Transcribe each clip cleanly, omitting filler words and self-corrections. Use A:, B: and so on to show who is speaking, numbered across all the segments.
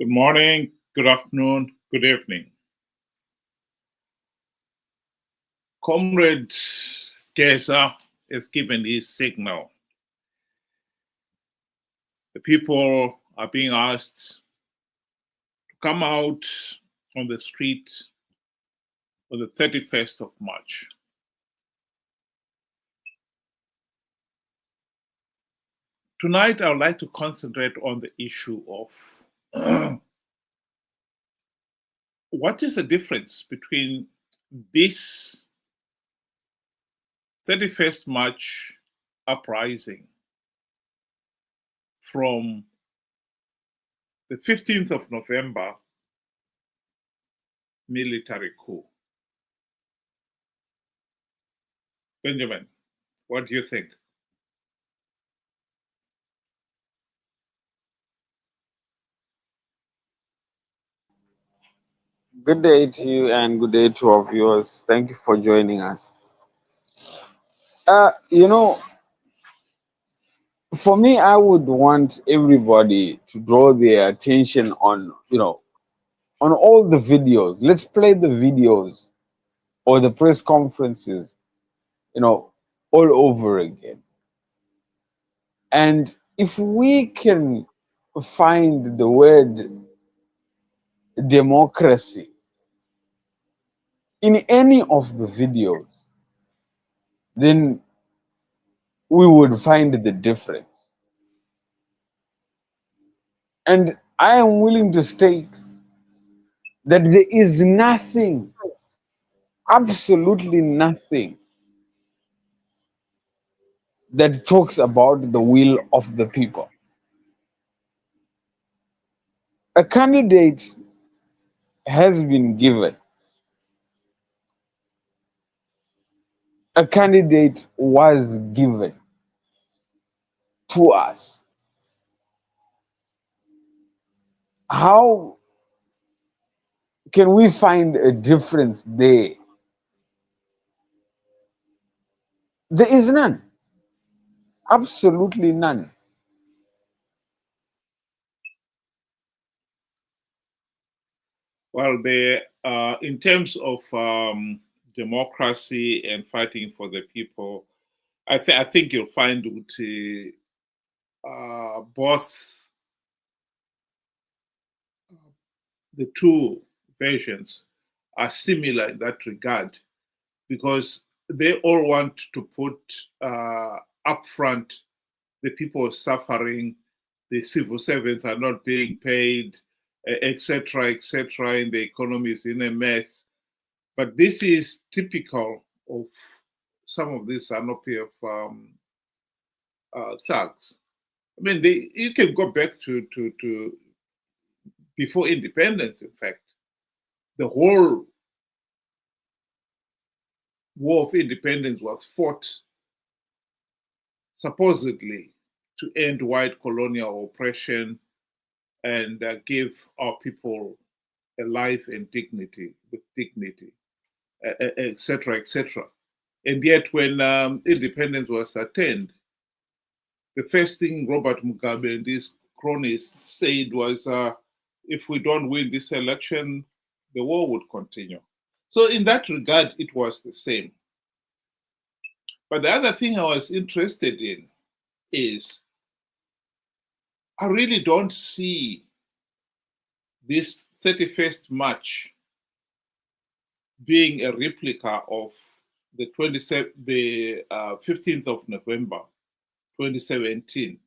A: Good morning, good afternoon, good evening. Comrade Geza has given his signal. The people are being asked to come out on the street on the 31st of March. Tonight, I would like to concentrate on the issue of what is the difference between this 31st March uprising from the 15th of November military coup. Benjamin, what do you think?
B: Good day to you and good day to our viewers. Thank you for joining us. Uh, you know, for me, I would want everybody to draw their attention on, on all the videos. Let's play the videos or the press conferences, all over again. And if we can find the word democracy in any of the videos, then we would find the difference. And I am willing to state that there is nothing, absolutely nothing, that talks about the will of the people. A candidate has been given, a candidate was given to us. How can we find a difference there? There is none, absolutely none.
A: Well, in terms of democracy and fighting for the people, I think you'll find both the two versions are similar in that regard because they all want to put upfront the people suffering, the civil servants are not being paid, etc., etc., and the economy is in a mess. But this is typical of some of these NOPF thugs. I mean, you can go back to before independence, in fact. The whole war of independence was fought supposedly to end white colonial oppression and give our people a life and dignity, with dignity, etc., etc. And yet, when independence was attained, the first thing Robert Mugabe and his cronies said was, if we don't win this election, the war would continue. So, in that regard, it was the same. But the other thing I was interested in is I really don't see this 31st March being a replica of the 15th of November 2017,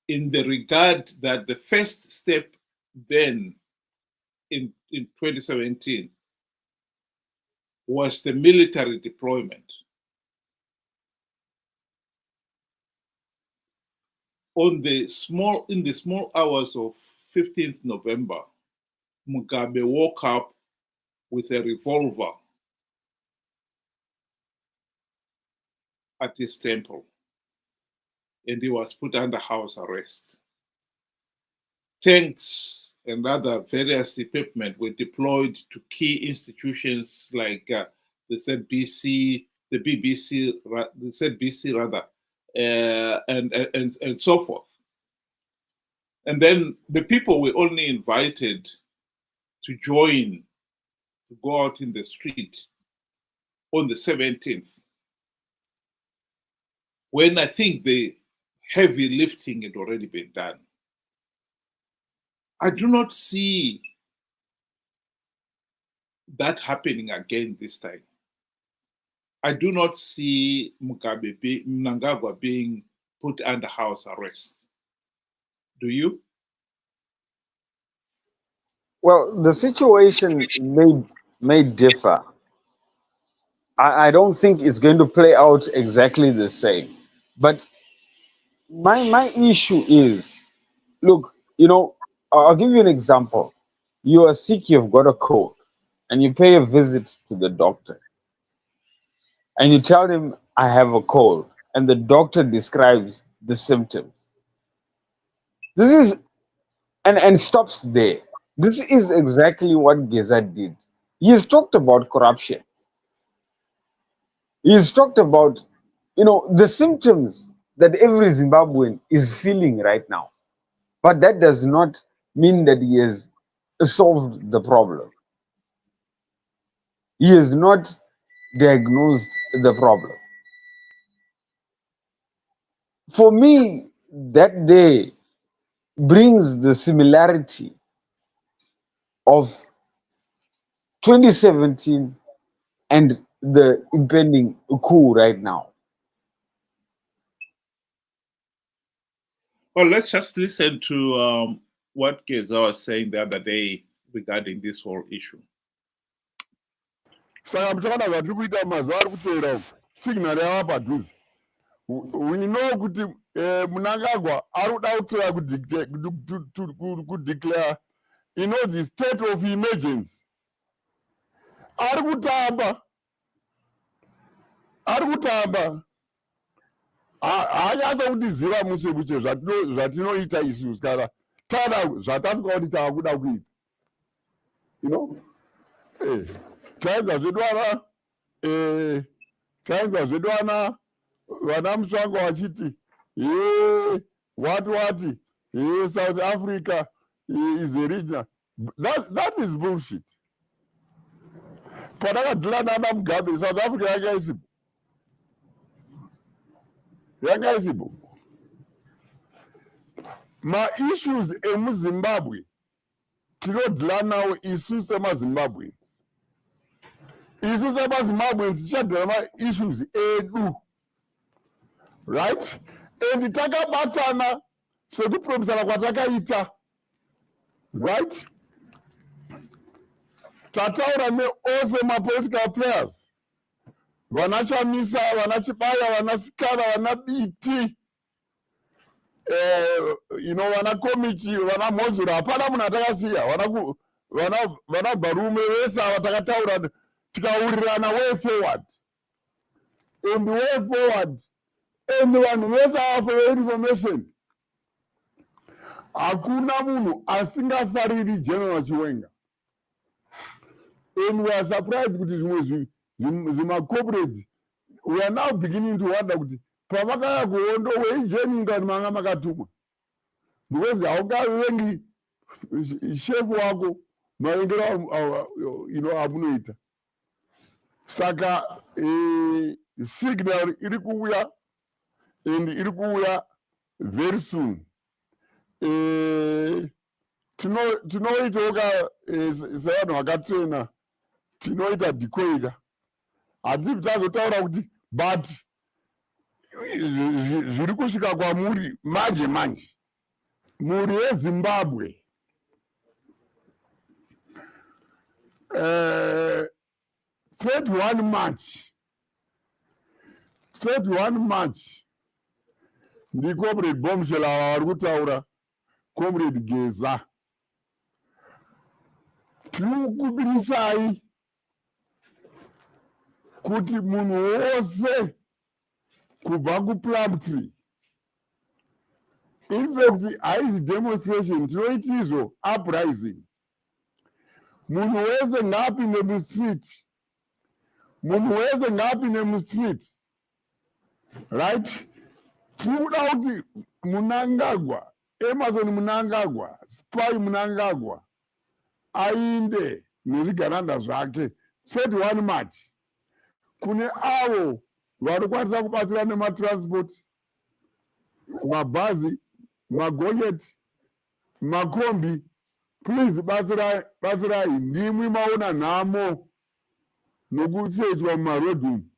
A: in the regard that the first step then in 2017 was the military deployment. In the small hours of 15th November, Mugabe woke up with a revolver at his temple, and he was put under house arrest. Tanks and other various equipment were deployed to key institutions like the ZBC, the BBC, the ZBC rather, and so forth. And then the people were only invited to join, to go out in the street on the 17th, when I think the heavy lifting had already been done. I do not see that happening again this time. I do not see Mnangagwa being put under house arrest. Do you?
B: Well, the situation may differ. I don't think it's going to play out exactly the same. But my issue is, look, I'll give you an example. You are sick, you've got a cold, and you pay a visit to the doctor, and you tell him, I have a cold, and the doctor describes the symptoms. This is and stops there. This is exactly what Geza did. He has talked about corruption. He has talked about, the symptoms that every Zimbabwean is feeling right now. But that does not mean that he has solved the problem. He has not diagnosed the problem. For me, that day brings the similarity of 2017 and the impending coup right now.
A: Well, let's just listen to what Geza was saying the other day regarding this whole issue.
C: Saka muchaona zvatiri kuita mazuva ari kuteera uku signal yava padhuze. We know kuti Mnangagwa ari kuda kudeclare the state of emergency. Ari kutamba haanyatsa kutiziva mushe zvatinoita isusu kana tana zvatasvika kuti tava kuda kuita. Taedza zvedu vana Mutsvango vachiti what South Africa is a region. That is bullshit. Padakadhila nana Mugabe, South Africa yanga isipo. Ma-issues emuZimbabwe tinodhila nawo isu semaZimbabweans. Isu semaZimbabweans tichadhila ma-issues edu. Right? And takabatana sekupromisana kwatakaita. Right? Tataura neose ma-political players. Vana Chamisa, vana Chibaya, vana Sikana, vana BT. Vana Komiti, vana Mozura. Hapana munhu atakasiya. Vana Barume vese ava takataura tikaurirana way forward. And way forward. And vanhu vese ava for your information. Hakuna munhu asingafariri General Chiwenga. And we are surprised kuti zvimwe corporates, we are now beginning to wonder kuti pavakaya kuhondo weijoininga manga makatumwa. Because haukavengi chef wako maendero amunoita. Saka signal iri kuuya and iri kuuya very soon. Tinoitawo sevanhu vakatrena tinoita decoder. Hativi tazotaura kuti but zviri kusvika kwamuri manje muri weZimbabwe 31 March ndi comrade Bombshell ava vari kutaura comrade Geza. Tinokubirisai kuti munhu wose kubva kuPlumtree. In fact, haizi demonstration, tinoiti izvo uprising. Munhu wese ngaapinde mustreet. Right? Tinoda kuti Mnangagwa Emerson Mnangagwa, Spy Mnangagwa, ainde nezvigaranda zvake 31 March kune avo vari kukwanisa kubatsira nematransport, mabhazi, magonyeti, makombi. Please batsirai, ndimwi maona nhamo nokusedzwa mumarodhi umu.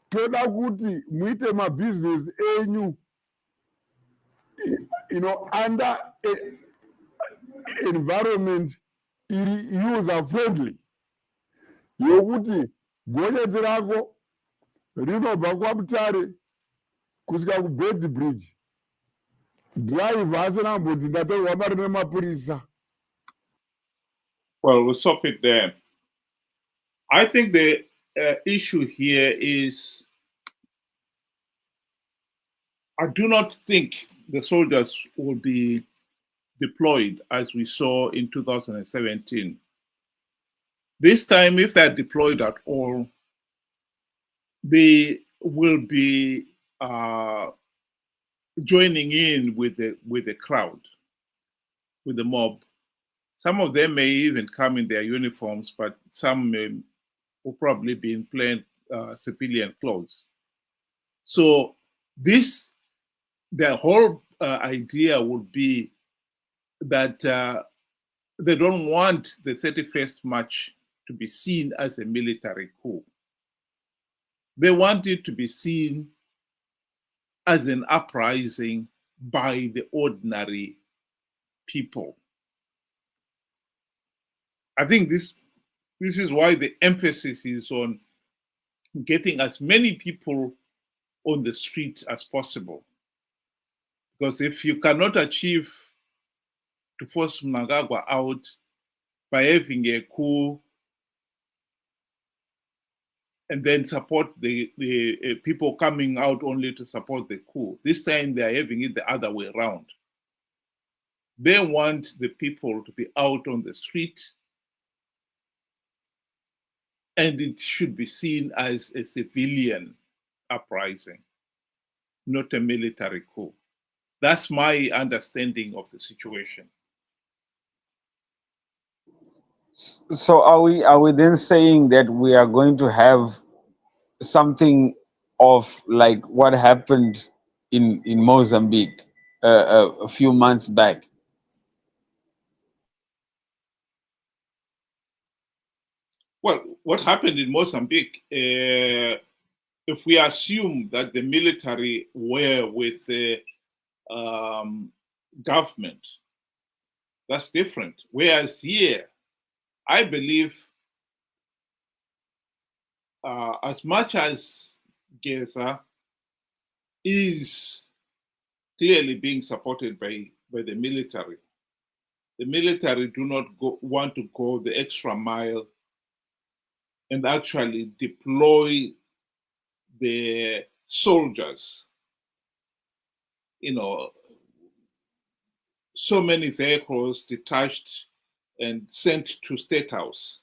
C: Toda kuti muite mabhizinesi enyu under environment iri user friendly, yokuti gonyeti rako rinobva kwaMutare kusvika kuBed Bridge, drive asina mbudzi ndatorwa mari nemapurisa.
A: Well, we'll stop it there. I think the issue here is I do not think the soldiers will be deployed as we saw in 2017. This time, if they're deployed at all, they will be joining in with the crowd, with the mob. Some of them may even come in their uniforms, but some will probably be in plain civilian clothes. So the whole idea would be that they don't want the 31st March to be seen as a military coup. They want it to be seen as an uprising by the ordinary people. I think this is why the emphasis is on getting as many people on the street as possible. Because if you cannot achieve to force Mnangagwa out by having a coup and then support the people coming out only to support the coup, this time they are having it the other way around. They want the people to be out on the street, and it should be seen as a civilian uprising, not a military coup. That's my understanding of the situation.
B: So are we then saying that we are going to have something of like what happened in Mozambique a few months back?
A: Well, what happened in Mozambique, if we assume that the military were with the government, that's different. Whereas here, I believe as much as Geza is clearly being supported by the military do not want to go the extra mile and actually deploy the soldiers. So many vehicles detached and sent to State House,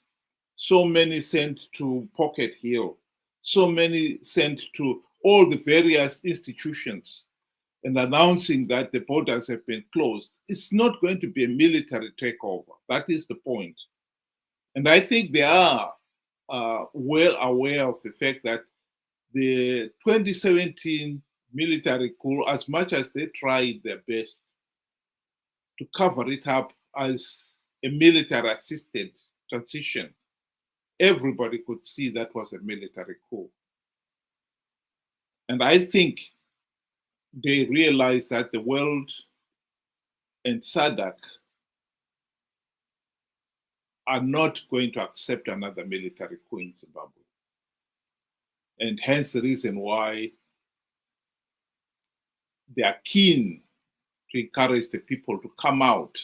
A: so many sent to Pocket Hill, so many sent to all the various institutions and announcing that the borders have been closed. It's not going to be a military takeover. That is the point. And I think they are well aware of the fact that the 2017 military coup, as much as they tried their best to cover it up as a military assisted transition, everybody could see that was a military coup. And I think they realized that the world and SADC are not going to accept another military coup in Zimbabwe. And hence the reason why they are keen to encourage the people to come out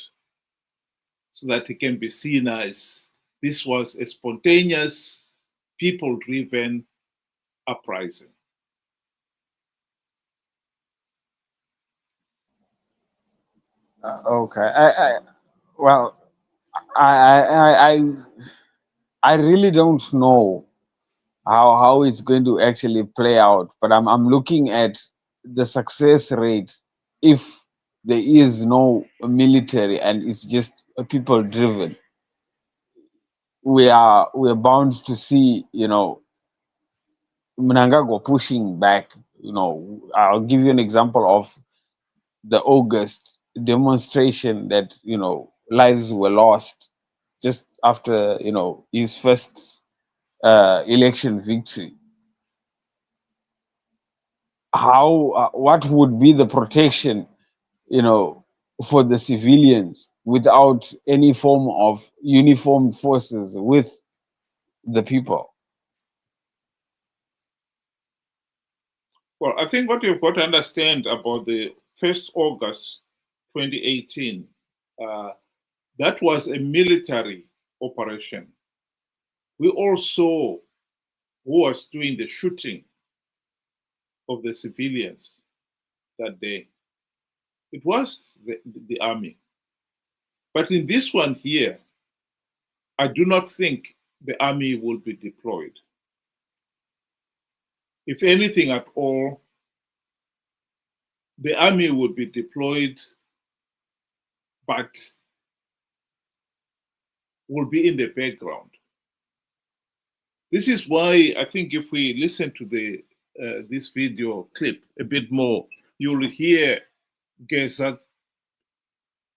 A: so that it can be seen as this was a spontaneous, people-driven uprising.
B: Okay. I really don't know how it's going to actually play out, but I'm looking at the success rate if there is no military and it's just people driven, we're bound to see, Mnangagwa pushing back. I'll give you an example of the August demonstration that, lives were lost just after, his first election victory. What would be the protection, for the civilians without any form of uniformed forces with the people?
A: Well, I think what you've got to understand about the 1st August 2018, that was a military operation. We all saw who was doing the shooting of the civilians that day. It was the army. But in this one here, I do not think the army will be deployed. If anything at all, the army would be deployed, but will be in the background. This is why I think if we listen to this video clip a bit more, you'll hear Geza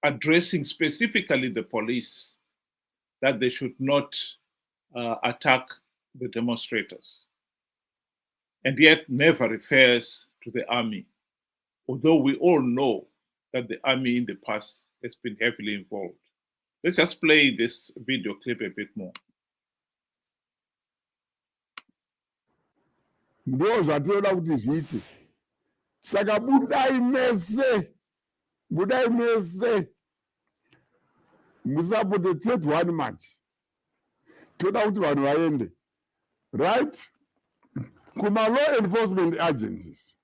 A: addressing specifically the police that they should not attack the demonstrators, and yet never refers to the army, although we all know that the army in the past has been heavily involved. Let's just play this video clip a bit more.
C: Ndo zvatoda kuti zviite. Saka budai mese musapote third one match. Toda kuti vanhu vaende, right? Kuma law enforcement agencies.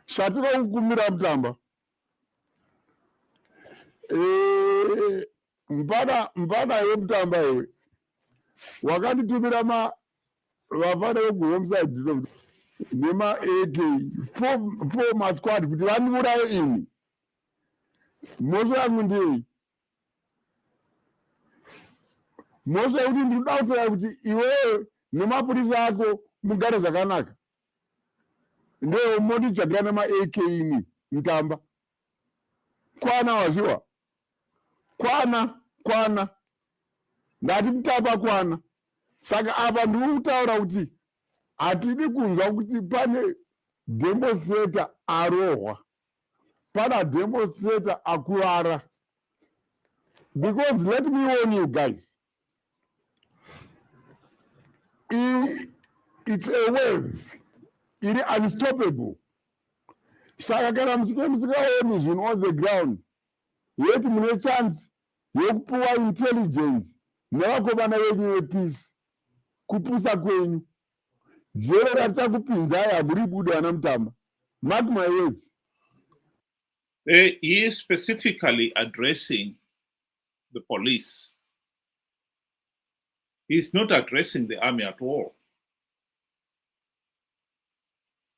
C: Shatira kukumira mutamba. Mpana yemutamba iwe. Wakanditumira vafana vekuhomeside nema AK 4 masquad kuti vandiuraye ini. Mhosva yangu ndei? Mhosva yekuti ndinoda kutaura kuti iwewe nemapurisa ako mugare zvakanaka. Ndio monditsvagira nema AK ini mutamba. Kwana wazviwa? Kwana. Ndati mutamba kwana. Saka apa ndiri kutaura kuti hatidi kunzwa kuti pane demonstrator arohwa, pana demonstrator akuwara. Because let me warn you guys, it's a wave, it is unstoppable. Saka kana musikaoni zvinhu on the ground, yeti mune chance yekupuwa intelligence nevakomana venyu vepeace kupusa kwenyu, jero richakupinzai hamuri bude ana mutamba. Mark my words.
A: He is specifically addressing the police. He's not addressing the army at all,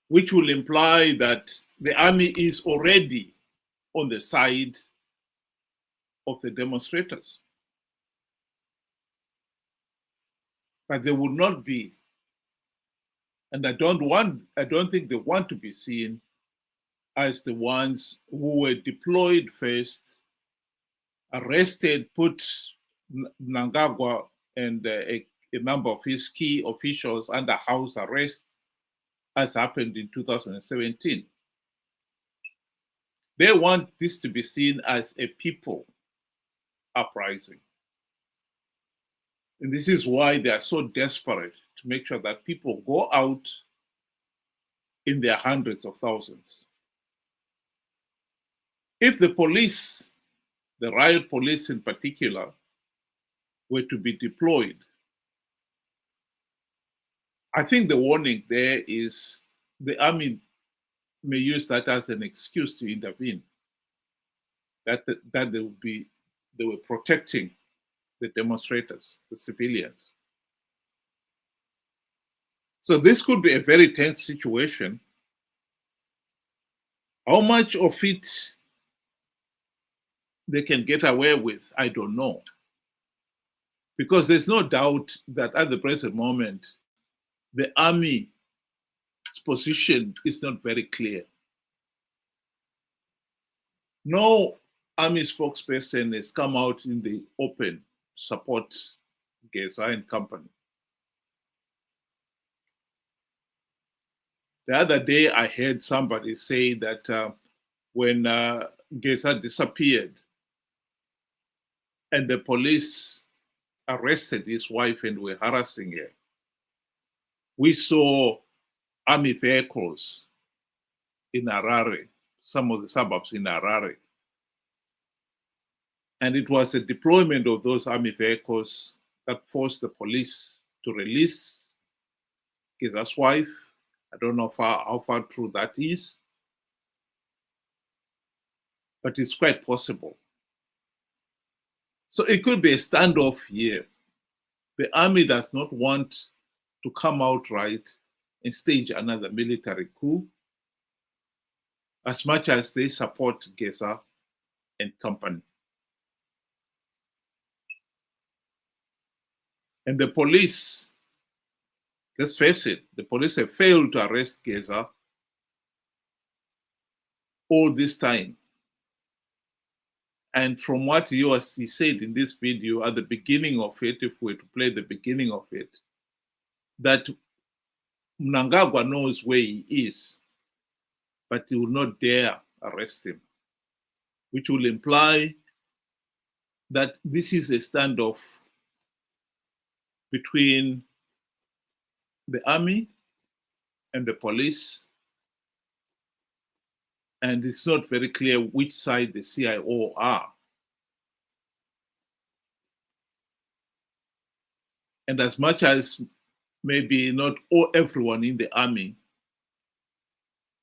A: which will imply that the army is already on the side of the demonstrators. But they will not be, and I don't think they want to be seen as the ones who were deployed first, arrested, put Mnangagwa and a number of his key officials under house arrest, as happened in 2017. They want this to be seen as a people uprising. And this is why they are so desperate to make sure that people go out in their hundreds of thousands. If the police, the riot police in particular, were to be deployed, I think the warning there is the army may use that as an excuse to intervene, that they were protecting the demonstrators, the civilians. So this could be a very tense situation. How much of it they can get away with, I don't know. Because there's no doubt that at the present moment, the army's position is not very clear. No army spokesperson has come out in the open to support Geza and company. The other day, I heard somebody say that when Geza disappeared and the police arrested his wife and were harassing her, we saw army vehicles in Harare, some of the suburbs in Harare. And it was a deployment of those army vehicles that forced the police to release Geza's wife. I don't know how far true that is, but it's quite possible. So it could be a standoff here. The army does not want to come out right and stage another military coup, as much as they support Geza and company. And the police, let's face it, the police have failed to arrest Geza all this time. And from what he said in this video at the beginning of it, if we were to play the beginning of it, that Mnangagwa knows where he is, but he will not dare arrest him, which will imply that this is a standoff between the army and the police, and it's not very clear which side the CIO are. And as much as maybe not everyone in the army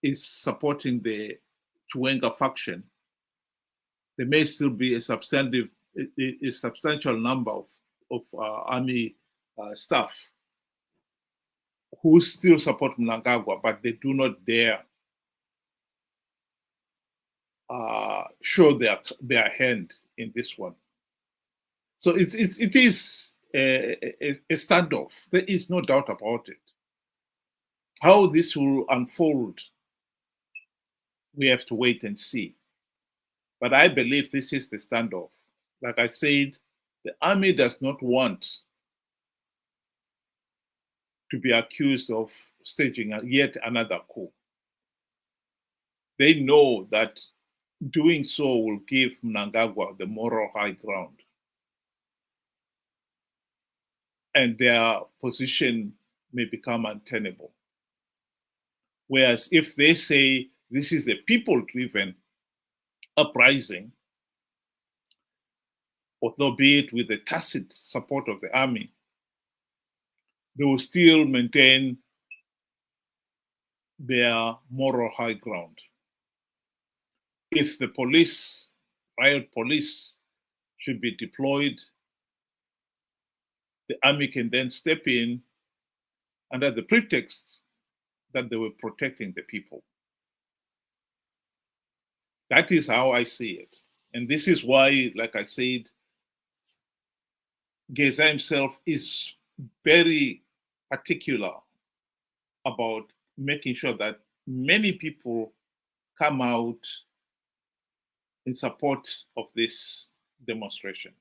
A: is supporting the Chiwenga faction, there may still be a substantial number of army staff who still support Mnangagwa, but they do not dare show their hand in this one. So it is a standoff. There is no doubt about it. How this will unfold, we have to wait and see. But I believe this is the standoff. Like I said, the army does not want to be accused of staging yet another coup. They know that doing so will give Mnangagwa the moral high ground. And their position may become untenable. Whereas if they say this is a people-driven uprising, although be it with the tacit support of the army, they will still maintain their moral high ground. If the police, riot police, should be deployed, the army can then step in under the pretext that they were protecting the people. That is how I see it. And this is why, like I said, Geza himself is very particular about making sure that many people come out in support of this demonstration.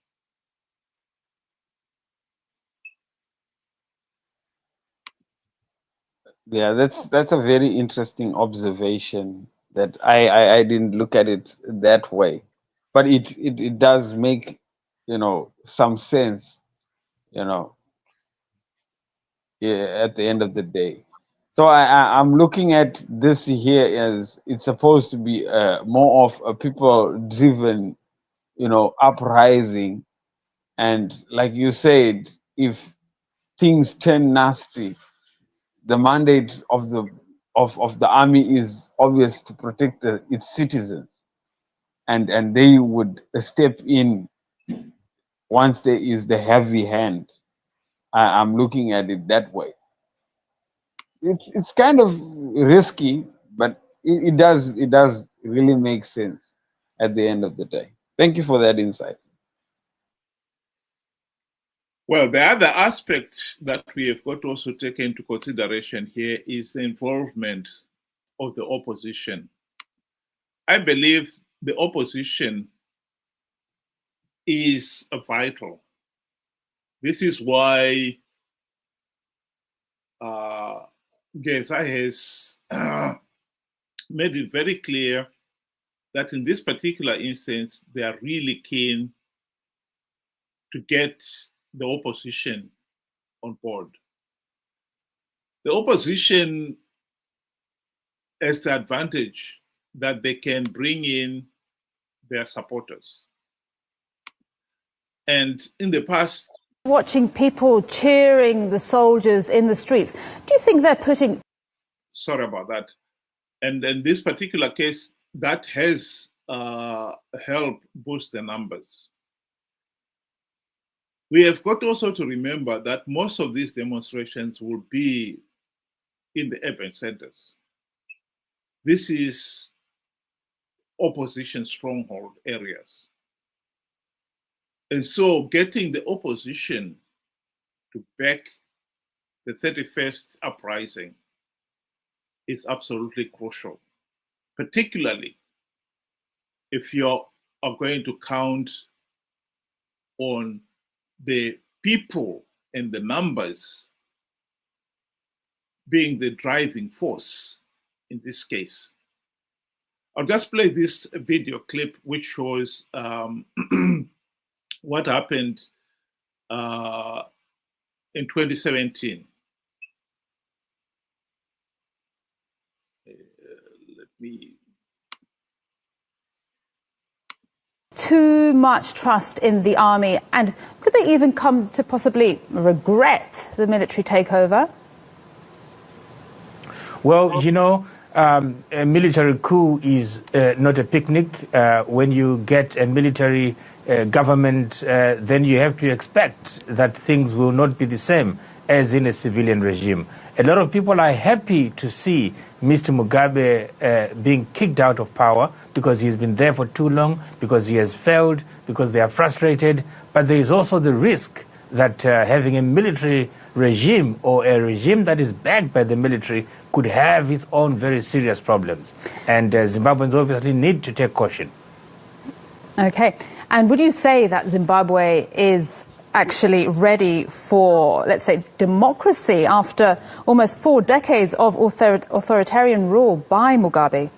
B: Yeah, that's a very interesting observation that I didn't look at it that way, but it does make some sense, yeah, at the end of the day. So I'm looking at this here as it's supposed to be more of a people-driven, uprising, and like you said, if things turn nasty, the mandate of the army is obvious to protect its citizens, and they would step in once there is the heavy hand. I'm looking at it that way. It's kind of risky, but it does really make sense at the end of the day. Thank you for that insight.
A: Well, the other aspect that we have got to also take into consideration here is the involvement of the opposition. I believe the opposition is vital. This is why Geza has made it very clear that in this particular instance, they are really keen to get the opposition on board. The opposition has the advantage that they can bring in their supporters. And in the past,
D: watching people cheering the soldiers in the streets, do you think they're putting...
A: Sorry about that. And in this particular case, that has helped boost the numbers. We have got also to remember that most of these demonstrations will be in the urban centers. This is opposition stronghold areas. And so getting the opposition to back the 31st uprising is absolutely crucial, particularly if you are going to count on the people and the numbers being the driving force in this case. I'll just play this video clip which shows what happened in 2017. Let me...
D: Too much trust in the army, and could they even come to possibly regret the military takeover?
E: Well, you know, a military coup is not a picnic. When you get a military government, then you have to expect that things will not be the same as in a civilian regime. A lot of people are happy to see Mr. Mugabe being kicked out of power because he's been there for too long, because he has failed, because they are frustrated. But there is also the risk that having a military regime or a regime that is backed by the military could have its own very serious problems. And Zimbabweans obviously need to take caution.
D: Okay. And would you say that Zimbabwe is actually ready for, let's say, democracy after almost 4 decades of authoritarian rule by Mugabe?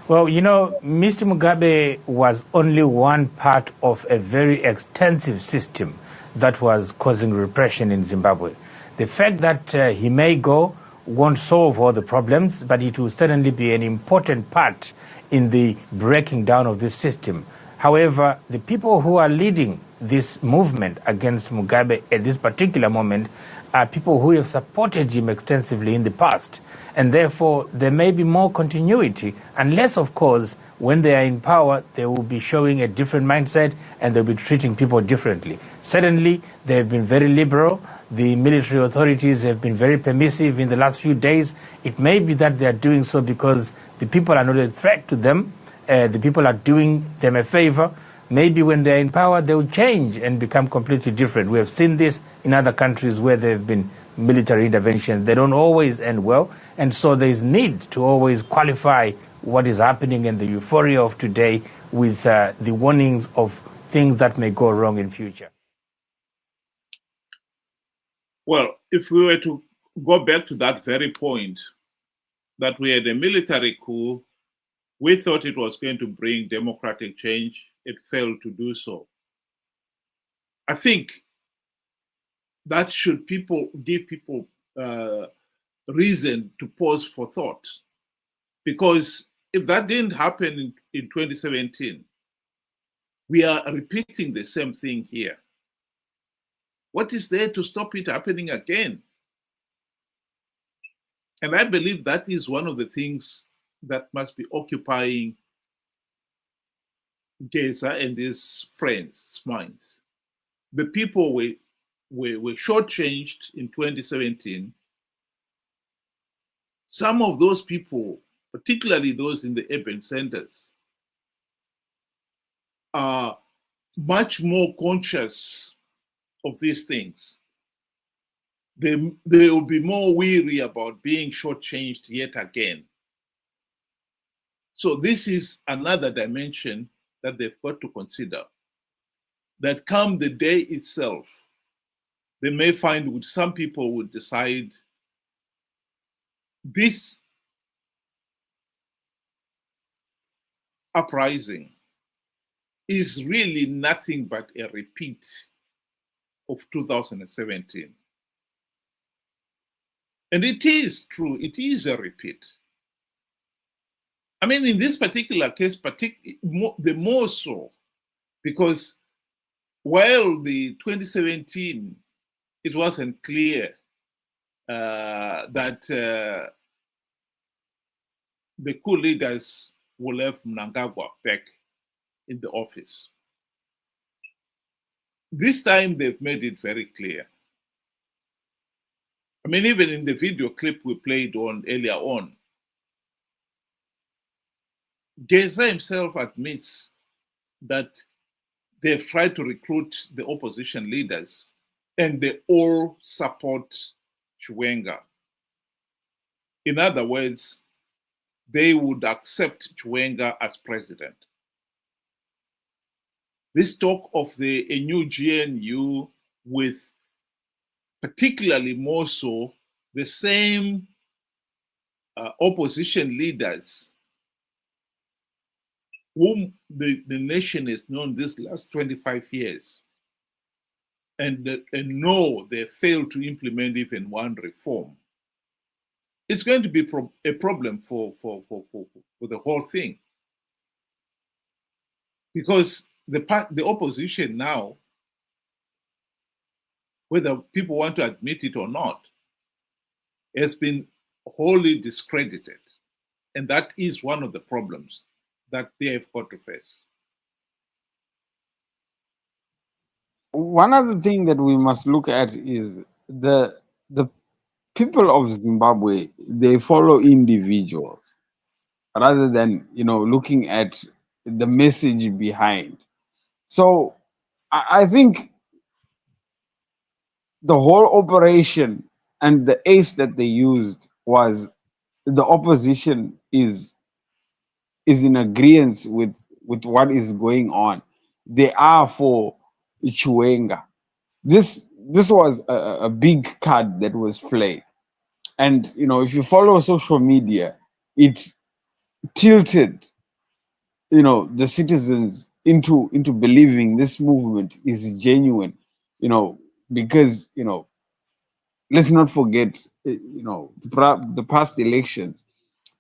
E: Well, you know, Mr. Mugabe was only one part of a very extensive system that was causing repression in Zimbabwe. The fact that he may go won't solve all the problems, but it will certainly be an important part in the breaking down of this system. However, the people who are leading this movement against Mugabe at this particular moment are people who have supported him extensively in the past. And therefore, there may be more continuity, unless, of course, when they are in power, they will be showing a different mindset and they'll be treating people differently. Certainly, they have been very liberal. The military authorities have been very permissive in the last few days. It may be that they are doing so because the people are not a threat to them. The people are doing them a favor. Maybe when they're in power, they will change and become completely different. We have seen this in other countries where there have been military interventions. They don't always end well. And so there is need to always qualify what is happening in the euphoria of today with the warnings of things that may go wrong in future.
A: Well, if we were to go back to that very point, that we had a military coup, we thought it was going to bring democratic change. It failed to do so. I think that should give people reason to pause for thought. Because if that didn't happen in 2017, we are repeating the same thing here. What is there to stop it happening again? And I believe that is one of the things that must be occupying Geza and his friends' minds. The people were shortchanged in 2017. some of those people, particularly those in the urban centers, are much more conscious of these things. They will be more weary about being shortchanged yet again. So this is another dimension that they've got to consider. That come the day itself, they may find some people would decide this uprising is really nothing but a repeat of 2017. And it is true, it is a repeat. I mean, in this particular case, the more so, because while the 2017, it wasn't clear that the coup leaders will have Mnangagwa back in the office. This time they've made it very clear. I mean, even in the video clip we played on earlier on, Geza himself admits that they've tried to recruit the opposition leaders and they all support Chiwenga. In other words, they would accept Chiwenga as president. This talk of a new GNU with particularly more so the same opposition leaders whom the nation has known this last 25 years, and no, they failed to implement even one reform. It's going to be a problem for the whole thing. Because the opposition now, whether people want to admit it or not, has been wholly discredited. And that is one of the problems that they have got to face.
B: One other thing that we must look at is the people of Zimbabwe, they follow individuals rather than looking at the message behind. So I think the whole operation and the ace that they used was the opposition is in agreement with what is going on. They are for Chiwenga. This was a big card that was played, and if you follow social media, it tilted the citizens into believing this movement is genuine, because let's not forget, the past elections,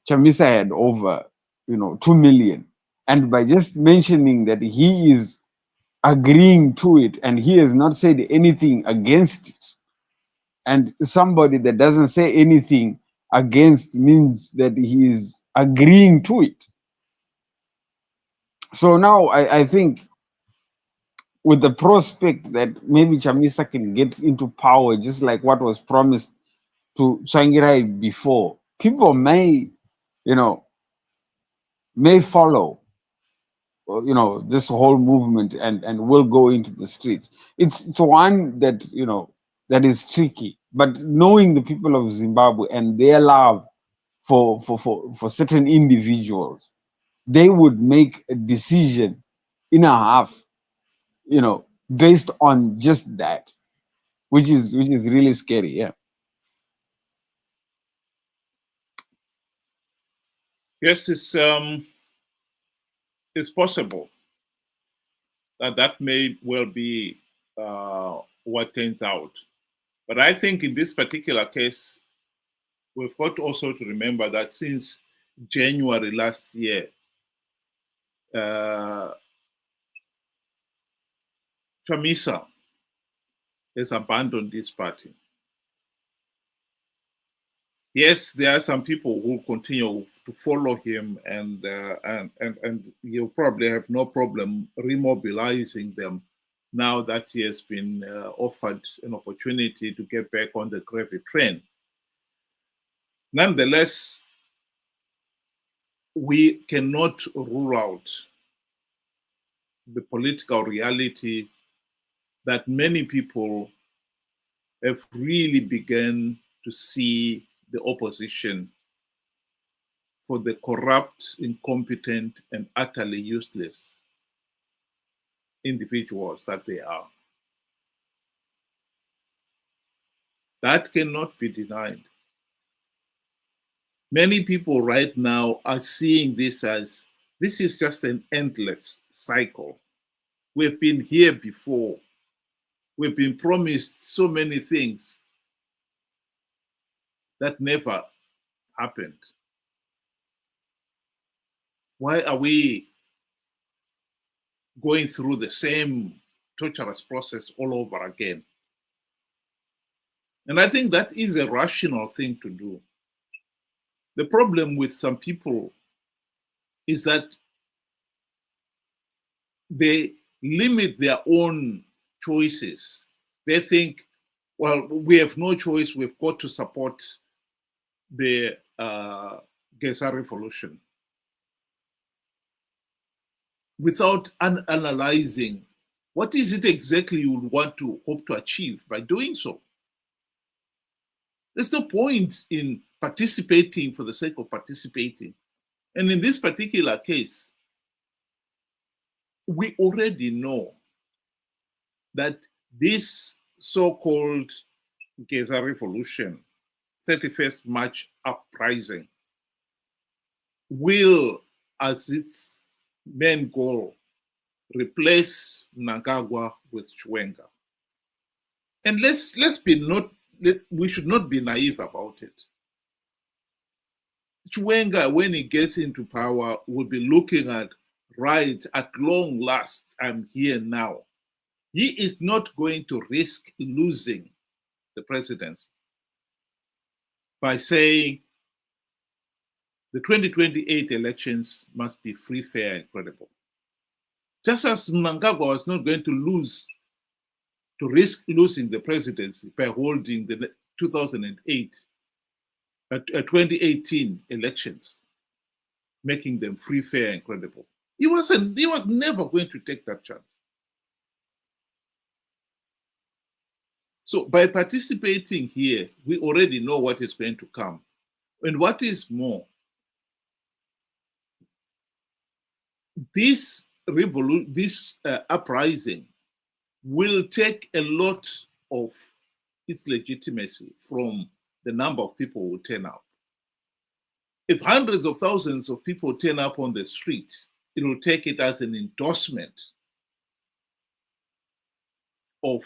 B: Chamisa had over 2 million, and by just mentioning that he is agreeing to it and he has not said anything against it, and somebody that doesn't say anything against means that he is agreeing to it. So now I think with the prospect that maybe Chamisa can get into power, just like what was promised to Tsvangirai before, people may follow this whole movement and will go into the streets. It's one that that is tricky, but knowing the people of Zimbabwe and their love for certain individuals, they would make a decision in a half, based on just that, which is really scary. Yeah.
A: Yes, it's possible that may well be what turns out. But I think in this particular case, we've got also to remember that since January last year, Chamisa has abandoned this party. Yes, there are some people who continue to follow him, and you'll probably have no problem remobilizing them now that he has been offered an opportunity to get back on the gravy train. Nonetheless, we cannot rule out the political reality that many people have really begun to see the opposition for the corrupt, incompetent, and utterly useless individuals that they are. That cannot be denied. Many people right now are seeing this as, this is just an endless cycle. We've been here before. We've been promised so many things that never happened. Why are we going through the same torturous process all over again? And I think that is a rational thing to do. The problem with some people is that they limit their own choices. They think, well, we have no choice, we've got to support the Geza revolution, without analyzing what is it exactly you would want to hope to achieve by doing so. There's no point in participating for the sake of participating. And in this particular case, we already know that this so-called Geza revolution, 31st March uprising, will, as its main goal, replace Mnangagwa with Chiwenga. And we should not be naive about it. Chiwenga, when he gets into power, will be looking at, right, at long last, I'm here now. He is not going to risk losing the presidency by saying the 2028 elections must be free, fair, and credible. Just as Mnangagwa was not going to risk losing the presidency by holding the 2018 elections, making them free, fair, and credible. He was never going to take that chance. So by participating here, we already know what is going to come. And what is more, this uprising will take a lot of its legitimacy from the number of people who turn up. If hundreds of thousands of people turn up on the street, it will take it as an endorsement of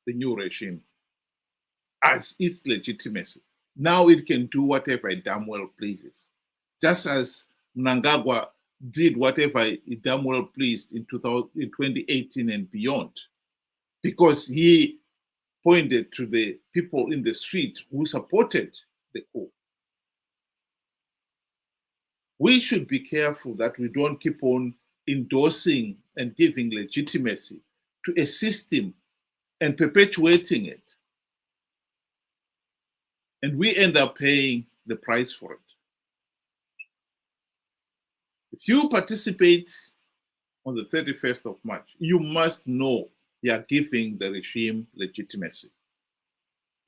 A: the new regime as its legitimacy. Now it can do whatever it damn well pleases. Just as Mnangagwa did whatever it damn well pleased in 2018 and beyond, because he pointed to the people in the street who supported the coup. We should be careful that we don't keep on endorsing and giving legitimacy to a system and perpetuating it. And we end up paying the price for it. If you participate on the 31st of March, you must know you are giving the regime legitimacy.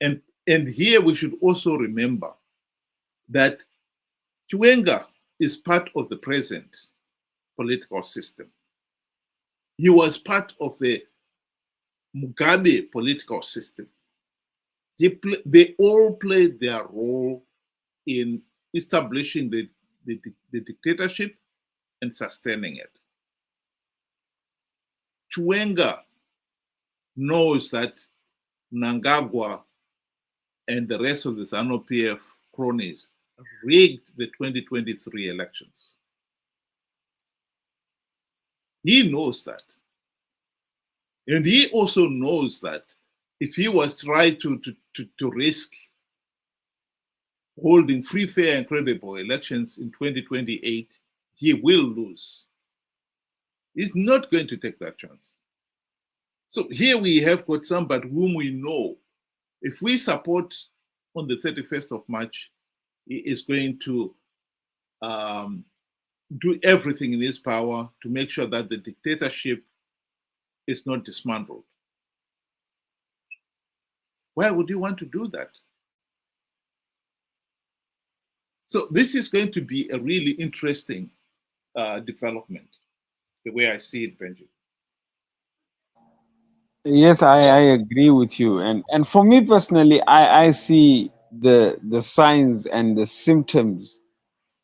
A: And here we should also remember that Chiwenga is part of the present political system. He was part of the Mugabe political system. They all played their role in establishing the dictatorship and sustaining it. Chiwenga knows that Mnangagwa and the rest of the ZANU-PF cronies rigged the 2023 elections. He knows that. And he also knows that if he was trying to risk holding free, fair, and credible elections in 2028, he will lose. He's not going to take that chance. So here we have got somebody whom we know, if we support on the 31st of March, is going to do everything in his power to make sure that the dictatorship is not dismantled. Why would you want to do that? So this is going to be a really interesting development, the way I see it, Benji.
B: Yes, I agree with you. And for me personally, I see the signs and the symptoms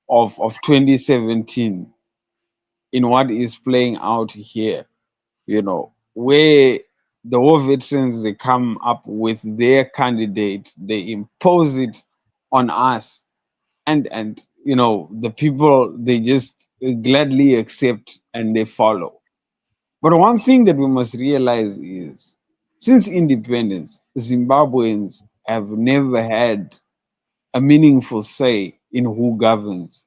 B: of 2017 in what is playing out here, where the war veterans, they come up with their candidate, they impose it on us, and the people, they just gladly accept and they follow. But one thing that we must realize is, since independence, Zimbabweans have never had a meaningful say in who governs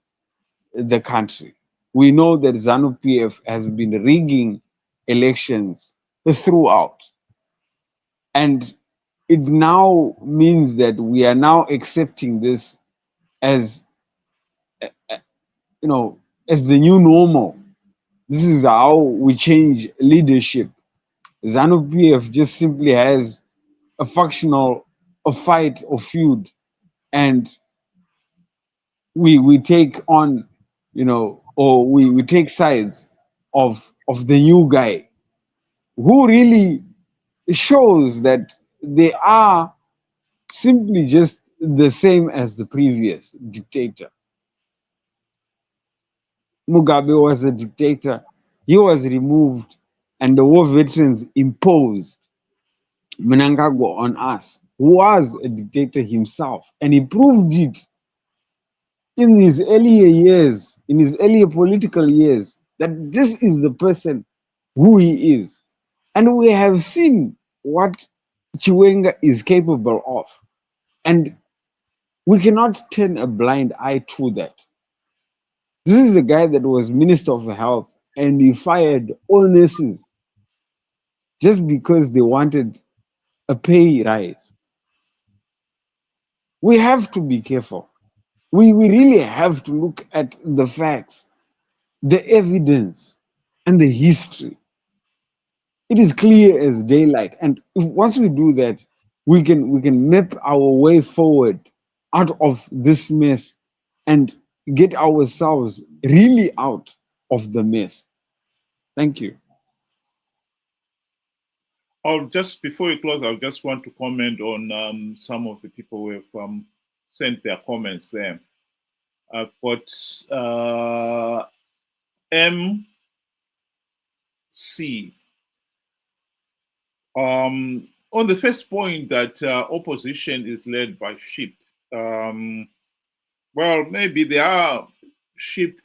B: the country. We know that ZANU-PF has been rigging elections throughout. And it now means that we are now accepting this as, as the new normal. This is how we change leadership. ZANU-PF just simply has a fight or feud, and we take on, or we take sides of the new guy, who really shows that they are simply just the same as the previous dictator. Mugabe was a dictator. He was removed, and the war veterans imposed Mnangagwa on us, who was a dictator himself, and he proved it in his earlier years, in his earlier political years, that this is the person who he is. And we have seen what Chiwenga is capable of. And we cannot turn a blind eye to that. This is a guy that was Minister of Health, and he fired all nurses just because they wanted a pay rise. We have to be careful. We really have to look at the facts, the evidence, and the history. It is clear as daylight. And once we do that, we can map our way forward out of this mess and get ourselves really out of the mess. Thank you.
A: Just before we close, I just want to comment on some of the people who have sent their comments there. I've got MC. On the first point that opposition is led by sheep. Well, maybe they are sheep,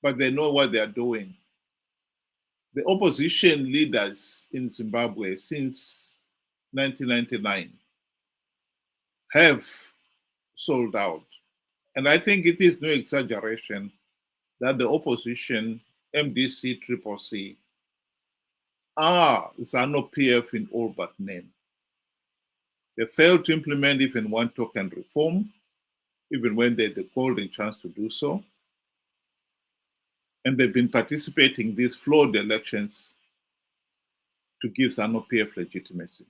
A: but they know what they are doing. The opposition leaders in Zimbabwe since 1999 have sold out. And I think it is no exaggeration that the opposition, MDC, Triple C, are ZANU-PF in all but name. They failed to implement even one token reform, even when they had the golden chance to do so. And they've been participating in these flawed elections to give ZANU-PF legitimacy.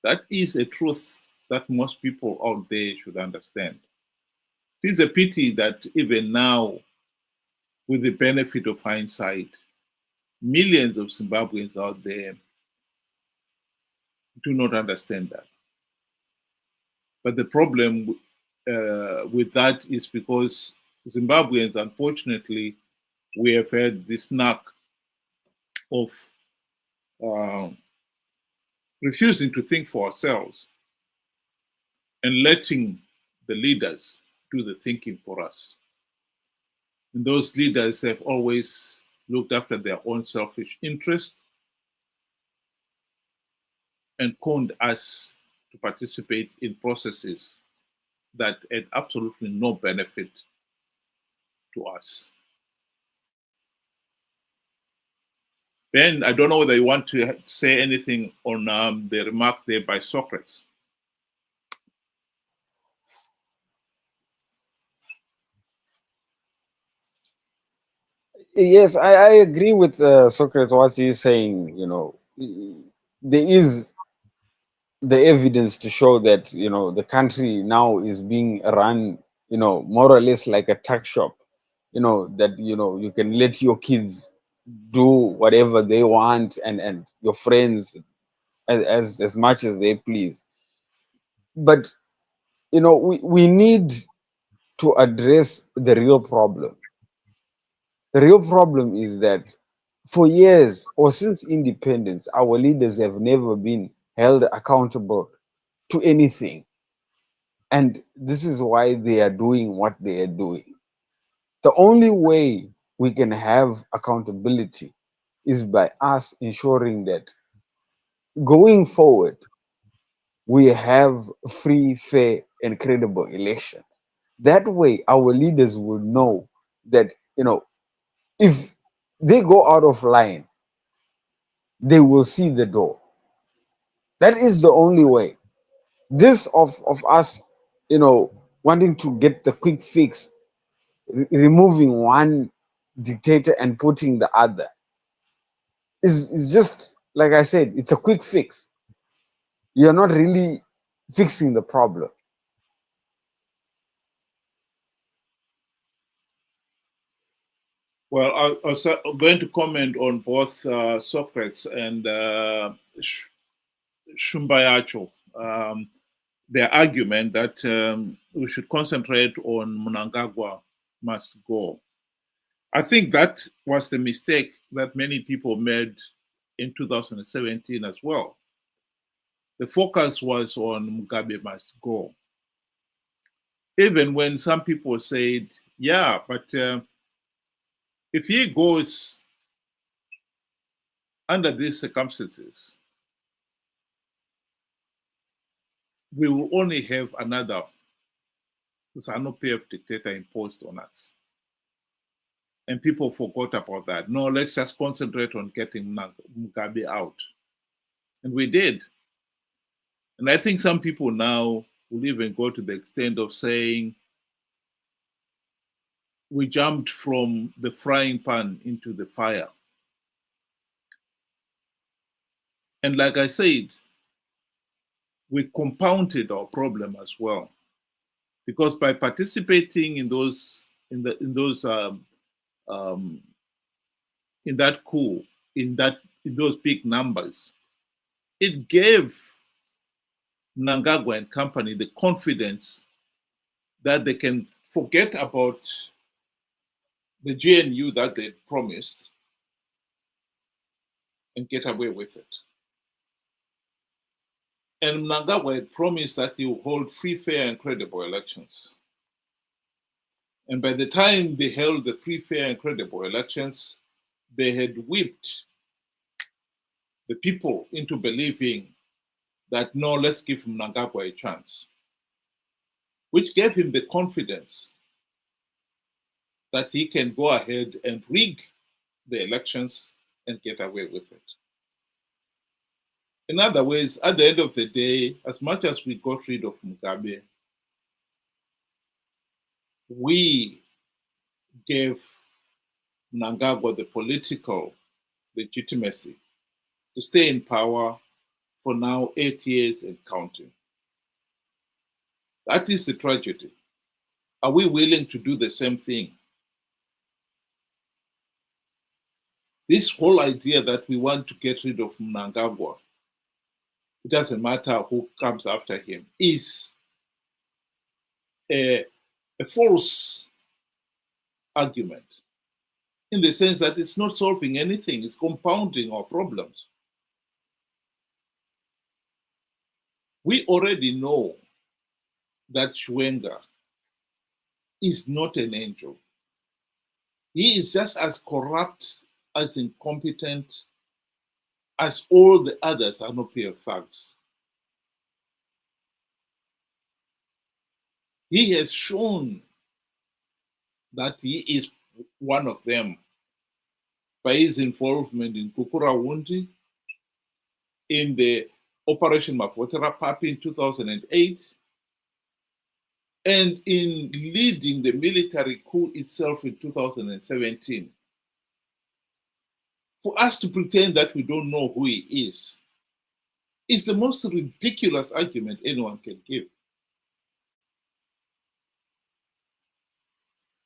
A: That is a truth that most people out there should understand. It is a pity that even now, with the benefit of hindsight, millions of Zimbabweans out there do not understand that. But the problem with that is because Zimbabweans, unfortunately, we have had this knack of refusing to think for ourselves and letting the leaders do the thinking for us. And those leaders have always looked after their own selfish interests and conned us to participate in processes that had absolutely no benefit to us. Ben, I don't know whether you want to say anything on the remark there by Socrates.
B: Yes, I agree with Socrates what he's saying. You know, there is the evidence to show that the country now is being run more or less like a tuck shop. That you can let your kids do whatever they want and your friends as much as they please. But we need to address the real problem. The real problem is that for years or since independence, our leaders have never been held accountable to anything. And this is why they are doing what they are doing. The only way we can have accountability is by us ensuring that going forward, we have free, fair, and credible elections. That way, our leaders will know that, if they go out of line, they will see the door. That is the only way. This of us, wanting to get the quick fix, removing one dictator and putting the other, is just like I said, it's a quick fix. You're not really fixing the problem.
A: Well, I'm going to comment on both Socrates and Shumbayacho, their argument that we should concentrate on Mnangagwa must go. I think that was the mistake that many people made in 2017 as well. The focus was on Mugabe must go. Even when some people said, yeah, but if he goes under these circumstances, we will only have another ZANU-PF dictator imposed on us. And people forgot about that. No, let's just concentrate on getting Mugabe out. And we did. And I think some people now will even go to the extent of saying we jumped from the frying pan into the fire. And like I said, we compounded our problem as well, because by participating in that coup, in those big numbers, it gave Mnangagwa and company the confidence that they can forget about the GNU that they promised and get away with it. And Mnangagwa had promised that he would hold free, fair, and credible elections. And by the time they held the free, fair, and credible elections, they had whipped the people into believing that, no, let's give Mnangagwa a chance, which gave him the confidence that he can go ahead and rig the elections and get away with it. In other words, at the end of the day, as much as we got rid of Mugabe, we gave Mnangagwa the political legitimacy to stay in power for now 8 years and counting. That is the tragedy. Are we willing to do the same thing? This whole idea that we want to get rid of Mnangagwa, it doesn't matter who comes after him, is a false argument, in the sense that it's not solving anything, it's compounding our problems. We already know that Shwenga is not an angel. He is just as corrupt, as incompetent as all the others ZANU-PF thugs. He has shown that he is one of them by his involvement in Kukurawundi, in the Operation Mavotera Papi in 2008, and in leading the military coup itself in 2017. For us to pretend that we don't know who he is the most ridiculous argument anyone can give.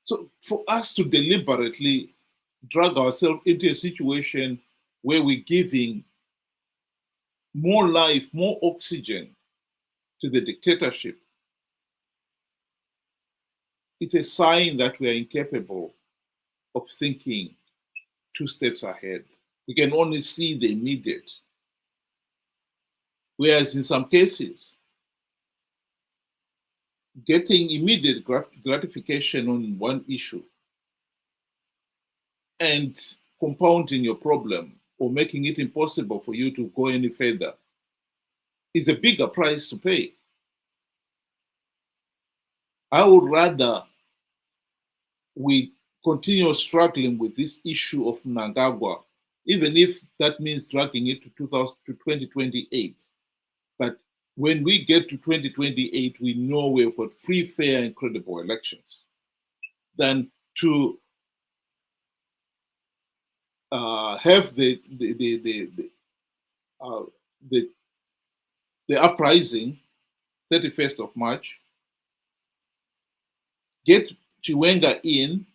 A: So for us to deliberately drag ourselves into a situation where we're giving more life, more oxygen to the dictatorship, it's a sign that we are incapable of thinking 2 steps ahead. We can only see the immediate. Whereas in some cases, getting immediate gratification on one issue and compounding your problem or making it impossible for you to go any further is a bigger price to pay. I would rather we continue struggling with this issue of Mnangagwa, even if that means dragging it to 2028. But when we get to 2028, we know we've got free, fair, and credible elections, than to have the uprising, 31st of March, get Chiwenga in,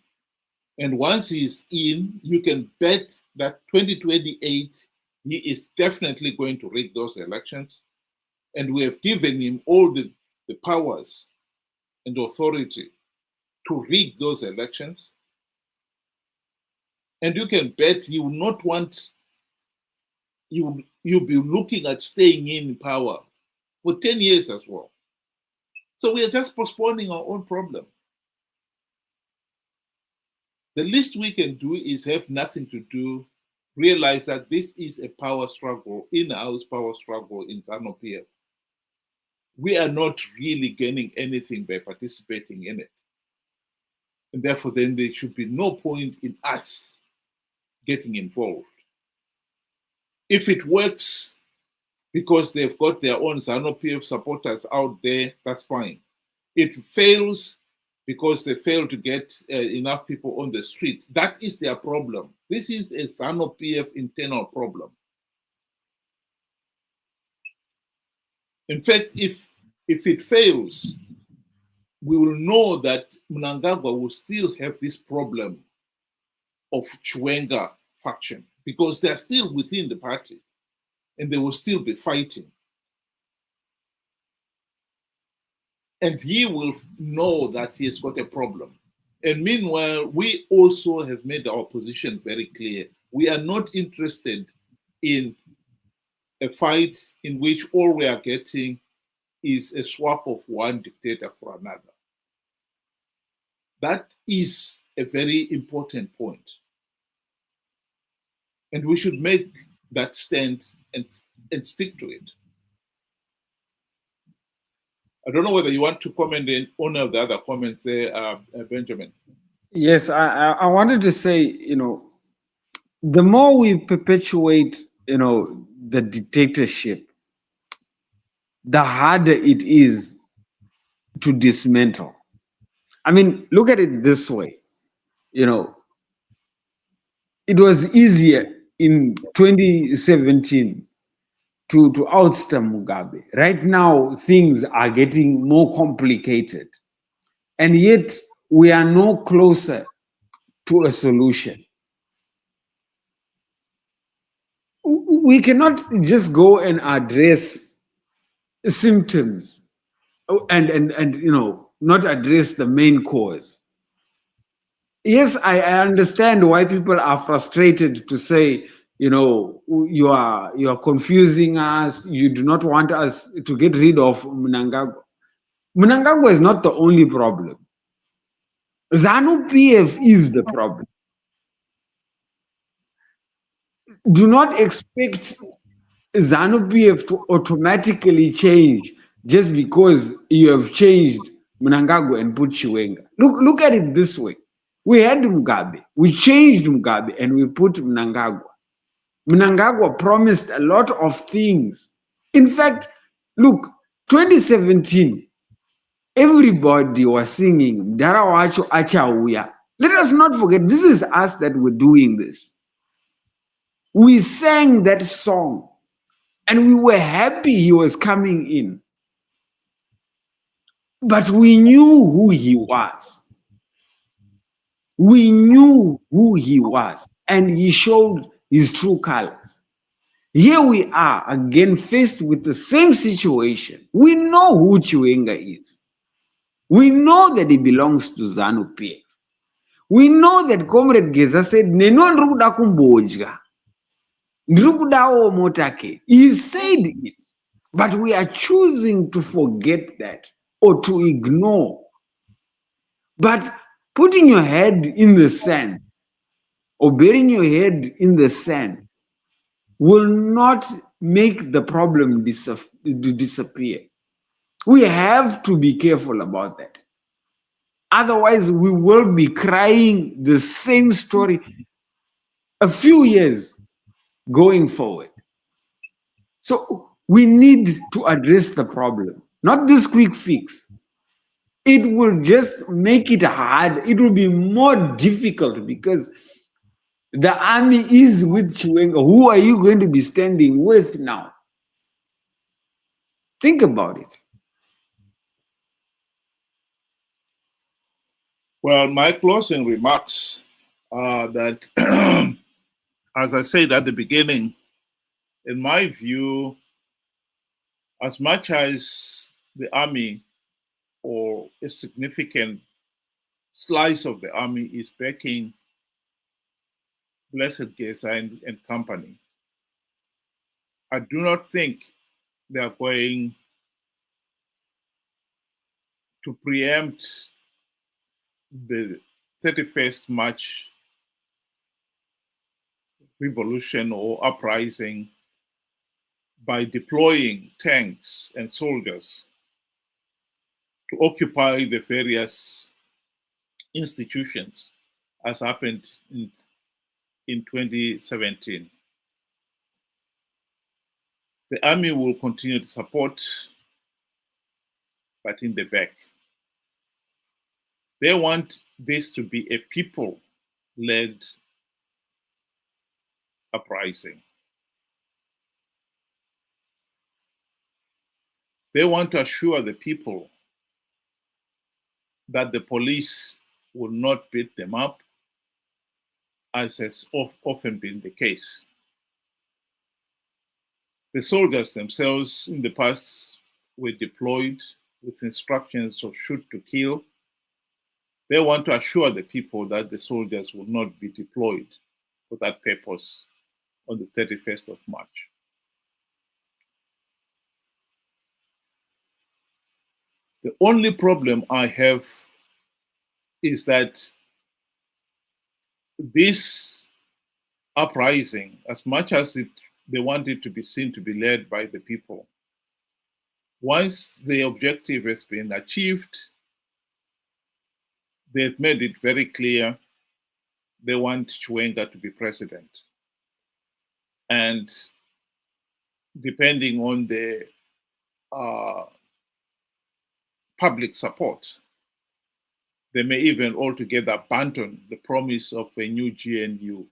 A: and once he's in, you can bet that 2028, he is definitely going to rig those elections. And we have given him all the powers and authority to rig those elections. And you can bet he will not want, you'll be looking at staying in power for 10 years as well. So we are just postponing our own problem. The least we can do is have nothing to do, realize that this is a power struggle, in-house power struggle in ZANU-PF. We are not really gaining anything by participating in it. And therefore, then there should be no point in us getting involved. If it works because they've got their own ZANU-PF supporters out there, that's fine. If it fails because they fail to get enough people on the street, that is their problem. This is a ZANU-PF internal problem. In fact, if it fails, we will know that Mnangagwa will still have this problem of Chiwenga faction because they're still within the party and they will still be fighting. And he will know that he has got a problem. And meanwhile, we also have made our position very clear. We are not interested in a fight in which all we are getting is a swap of one dictator for another. That is a very important point. And we should make that stand and stick to it. I don't know whether you want to comment on one of the other comments there, Benjamin.
B: Yes, I wanted to say, the more we perpetuate, the dictatorship, the harder it is to dismantle. I mean, look at it this way. It was easier in 2017 to oust Mugabe. Right now, things are getting more complicated. And yet, we are no closer to a solution. We cannot just go and address symptoms and not address the main cause. Yes, I understand why people are frustrated to say, you are confusing us. You do not want us to get rid of Mnangagwa. Mnangagwa is not the only problem. ZANU-PF is the problem. Do not expect ZANU-PF to automatically change just because you have changed Mnangagwa and put Chiwenga. Look at it this way. We had Mugabe, we changed Mugabe, and we put Mnangagwa. Mnangagwa promised a lot of things. In fact, look, 2017, everybody was singing Dara Wacho Achauya. Let us not forget, this is us that were doing this. We sang that song and we were happy he was coming in. But we knew who he was. We knew who he was, and he showed his true colors. Here we are again faced with the same situation. We know who Chiwenga is. We know that he belongs to ZANU-PF. We know that Comrade Geza said, "Neno ndikuda kumbodya, ndikudawo motake." He said it, but we are choosing to forget that or to ignore. But putting your head in the sand or burying your head in the sand will not make the problem disappear. We have to be careful about that. Otherwise, we will be crying the same story a few years going forward. So we need to address the problem, not this quick fix. It will just make it hard. It will be more difficult because the army is with Chiwenga. Who are you going to be standing with now? Think about it.
A: Well, my closing remarks are that, as I said at the beginning, in my view, as much as the army or a significant slice of the army is backing Blessed Geza and company, I do not think they are going to preempt the 31st March revolution or uprising by deploying tanks and soldiers to occupy the various institutions, as happened in 2017. The army will continue to support, but in the back. They want this to be a people-led uprising. They want to assure the people that the police will not beat them up, as has often been the case. The soldiers themselves in the past were deployed with instructions of shoot to kill. They want to assure the people that the soldiers will not be deployed for that purpose on the 31st of March. The only problem I have is that this uprising, as much as they want it to be seen to be led by the people, once the objective has been achieved, they've made it very clear they want Chiwenga to be president. And depending on the public support, they may even altogether abandon the promise of a new GNU.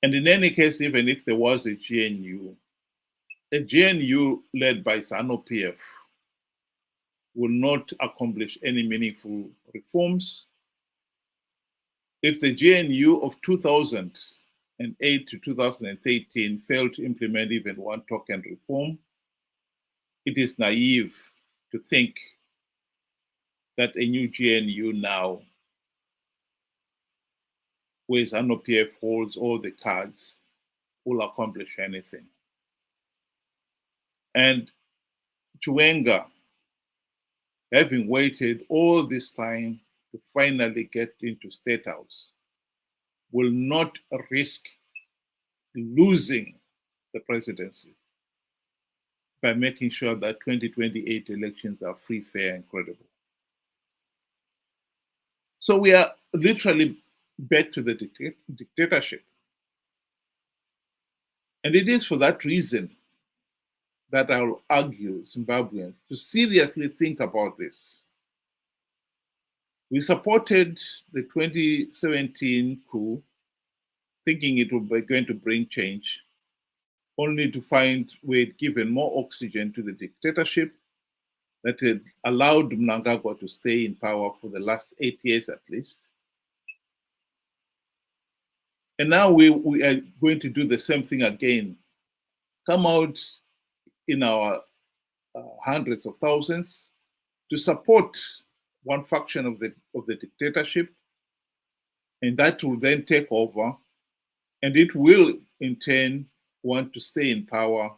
A: And in any case, even if there was a GNU led by ZANU-PF will not accomplish any meaningful reforms. If the GNU of 2008 to 2013 failed to implement even one token reform, it is naive to think that a new GNU now, where ZANU-PF holds all the cards, will accomplish anything. And Chiwenga, having waited all this time to finally get into State House, will not risk losing the presidency by making sure that 2028 elections are free, fair, and credible. So we are literally back to the dictatorship. And it is for that reason that I'll argue Zimbabweans to seriously think about this. We supported the 2017 coup thinking it will be going to bring change, only to find we had given more oxygen to the dictatorship that had allowed Mnangagwa to stay in power for the last 8 years at least. And now we are going to do the same thing again. Come out in our hundreds of thousands to support one faction of the dictatorship, and that will then take over, and it will in turn want to stay in power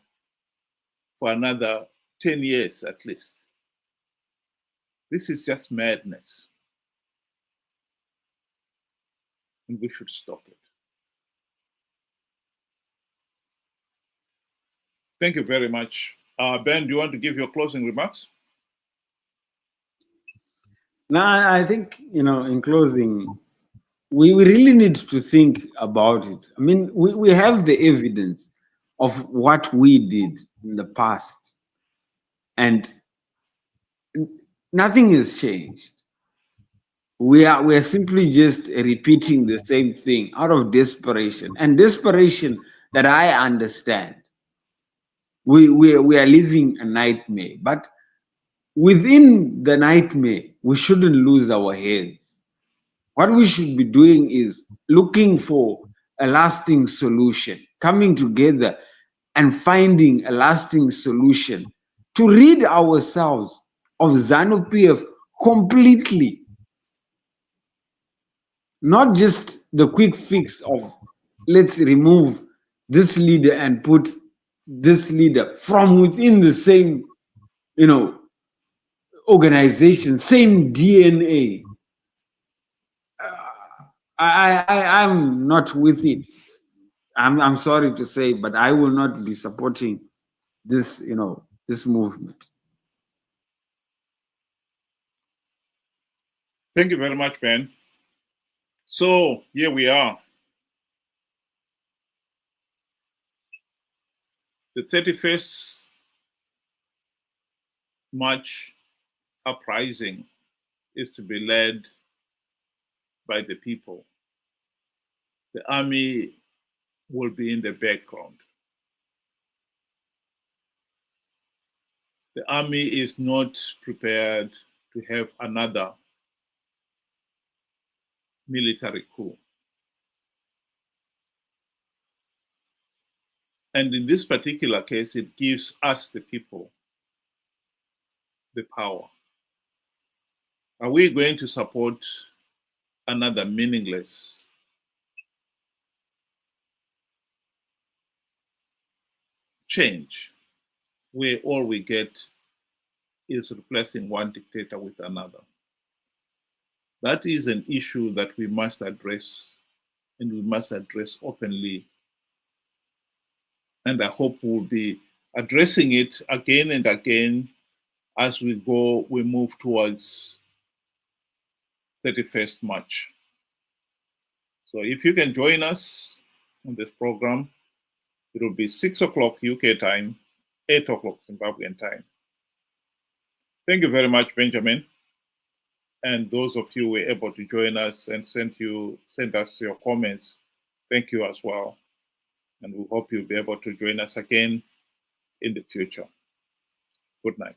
A: for another 10 years at least. This is just madness, and we should stop it. Thank you very much. Ben, do you want to give your closing remarks?
B: No, I think, in closing, we really need to think about it. I mean, we have the evidence of what we did in the past, and nothing has changed. We are simply just repeating the same thing out of desperation, and desperation that I understand. We are living a nightmare, but within the nightmare, we shouldn't lose our heads. What we should be doing is looking for a lasting solution, coming together and finding a lasting solution to rid ourselves of ZANU-PF completely. Not just the quick fix of let's remove this leader and put this leader from within the same, organization, same DNA. I'm not with it. I'm sorry to say, but I will not be supporting this, this movement.
A: Thank you very much, Ben. So here we are. The 31st March uprising is to be led by the people. The army will be in the background. The army is not prepared to have another military coup. And in this particular case, it gives us, the people, the power. Are we going to support another meaningless change where all we get is replacing one dictator with another? That is an issue that we must address, and we must address openly. And I hope we'll be addressing it again and again as we move towards 31st March. So if you can join us on this program, it will be 6 o'clock UK time, 8 o'clock Zimbabwean time. Thank you very much, Benjamin. And those of you who were able to join us and send us your comments, thank you as well. And we hope you'll be able to join us again in the future. Good night.